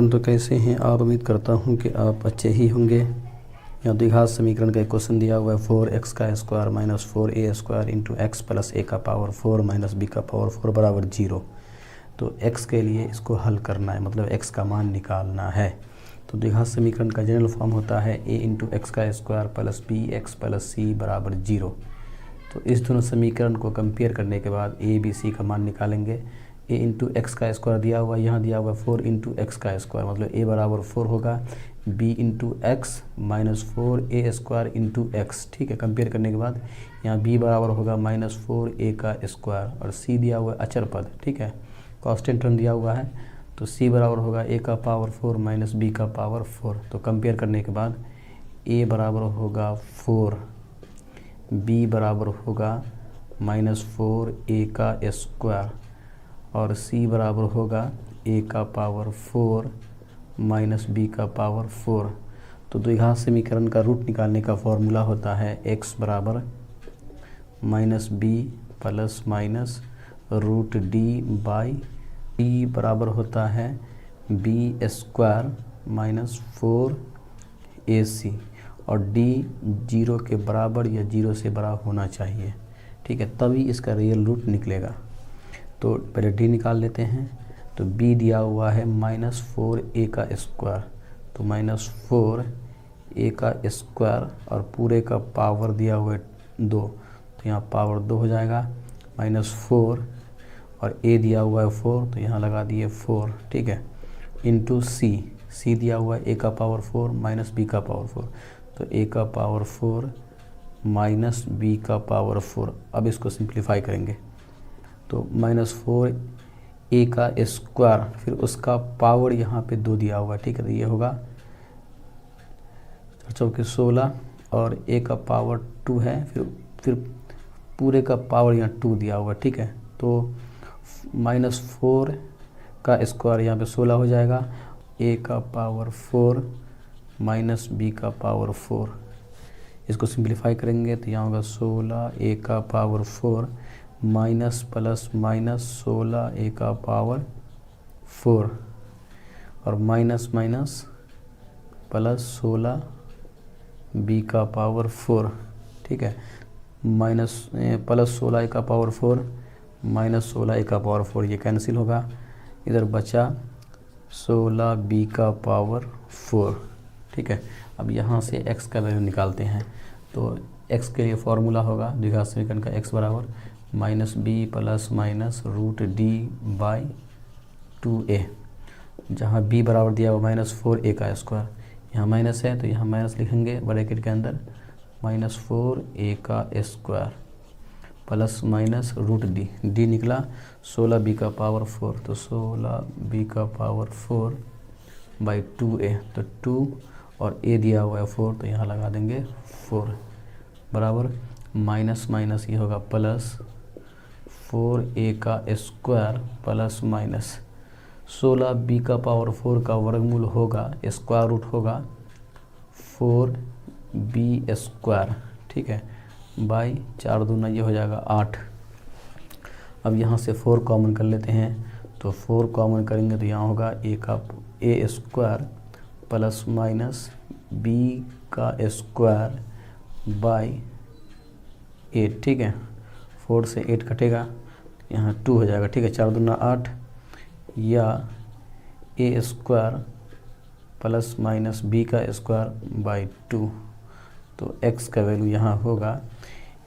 Student, तो कैसे हैं आप? उम्मीद करता हूं कि आप अच्छे ही होंगे। यहाँ द्विघात समीकरण का एक क्वेश्चन दिया हुआ है 4x का square minus 4a square into x plus a का पावर 4 माइनस b का पावर 4 बराबर 0। तो x के लिए इसको हल करना है, मतलब x का मान निकालना है। तो द्विघात समीकरण का जनरल फॉर्म होता है a इंटू एक्स का square plus b x plus c बराबर 0। तो इस दोनों समीकरण को कंपेयर करने के बाद a b c का मान निकालेंगे। a इंटू एक्स का स्क्वायर दिया हुआ, यहाँ दिया हुआ 4 इंटू एक्स का स्क्वायर, मतलब a बराबर 4 होगा b into x minus 4a square into x. ठीक है, कंपेयर करने के बाद यहाँ b बराबर होगा माइनस 4a का स्क्वायर और c दिया हुआ है अचर पद। ठीक है, कांस्टेंट टर्म दिया हुआ है, तो c बराबर होगा a का पावर 4 माइनस b का पावर 4। तो कंपेयर करने के बाद a बराबर होगा 4, b बराबर होगा माइनस 4a का स्क्वायर और c बराबर होगा a का पावर 4 माइनस b का पावर 4। तो द्विघात समीकरण का रूट निकालने का फॉर्मूला होता है x बराबर minus b plus minus root d by d बराबर होता है b स्क्वायर माइनस 4ac और d 0 के बराबर या 0 से बड़ा होना चाहिए। ठीक है, तभी इसका रियल रूट निकलेगा। तो पहले d निकाल लेते हैं। तो b दिया हुआ है माइनस 4a का स्क्वायर, तो माइनस 4a का स्क्वायर और पूरे का पावर दिया हुआ है 2, तो यहाँ पावर 2 हो जाएगा माइनस 4 और a दिया हुआ है 4, तो यहाँ लगा दिए 4। ठीक है, इंटू c दिया हुआ है a का पावर 4 माइनस b का पावर 4, तो a का पावर 4 माइनस b का पावर 4। अब इसको सिंप्लीफाई करेंगे तो माइनस 4a का स्क्वायर, फिर उसका पावर यहाँ पे 2 दिया हुआ है। ठीक है, तो ये होगा 4×16 और a का पावर 2 है, फिर पूरे का पावर यहाँ 2 दिया हुआ है। ठीक है, तो माइनस 4 का स्क्वायर यहाँ पे 16 हो जाएगा, a का पावर 4 माइनस b का पावर 4। इसको सिंप्लीफाई करेंगे तो यहाँ होगा 16a का power 4 minus plus minus 16a का पावर 4 और माइनस माइनस प्लस 16b का पावर 4। ठीक है, माइनस प्लस 16a का पावर 4 माइनस 16a का पावर 4, ये कैंसिल होगा। इधर बचा 16b का पावर 4। ठीक है, अब यहाँ से x का वैल्यू निकालते हैं। तो x के लिए फॉर्मूला होगा द्विघात समीकरण का x बराबर minus b plus minus root d by 2a, जहाँ b बराबर दिया हुआ माइनस 4a का स्क्वायर, यहाँ माइनस है तो यहाँ माइनस लिखेंगे ब्रैकेट के अंदर, माइनस 4a का square plus minus root d निकला 16b का पावर 4, तो 16b का पावर 4 बाई 2a, तो 2 और a दिया हुआ है 4, तो यहाँ लगा देंगे 4 बराबर माइनस माइनस ये होगा प्लस 4a का स्क्वायर प्लस माइनस 16b का पावर 4 का वर्गमूल होगा, स्क्वायर रूट होगा 4b स्क्वायर। ठीक है, बाई 4 दूना ये हो जाएगा 8। अब यहाँ से 4 कॉमन कर लेते हैं, तो 4 कॉमन करेंगे तो यहाँ होगा a square plus minus b का स्क्वायर बाई 8। ठीक है, 4 से 8 कटेगा, यहाँ 2 हो जाएगा। ठीक है, 4 दूना 8 या a square plus minus b का स्क्वायर बाई 2। तो x का वैल्यू यहाँ होगा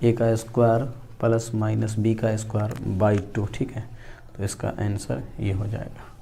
a का स्क्वायर प्लस माइनस b का स्क्वायर बाई 2। ठीक है, तो इसका आंसर ये हो जाएगा।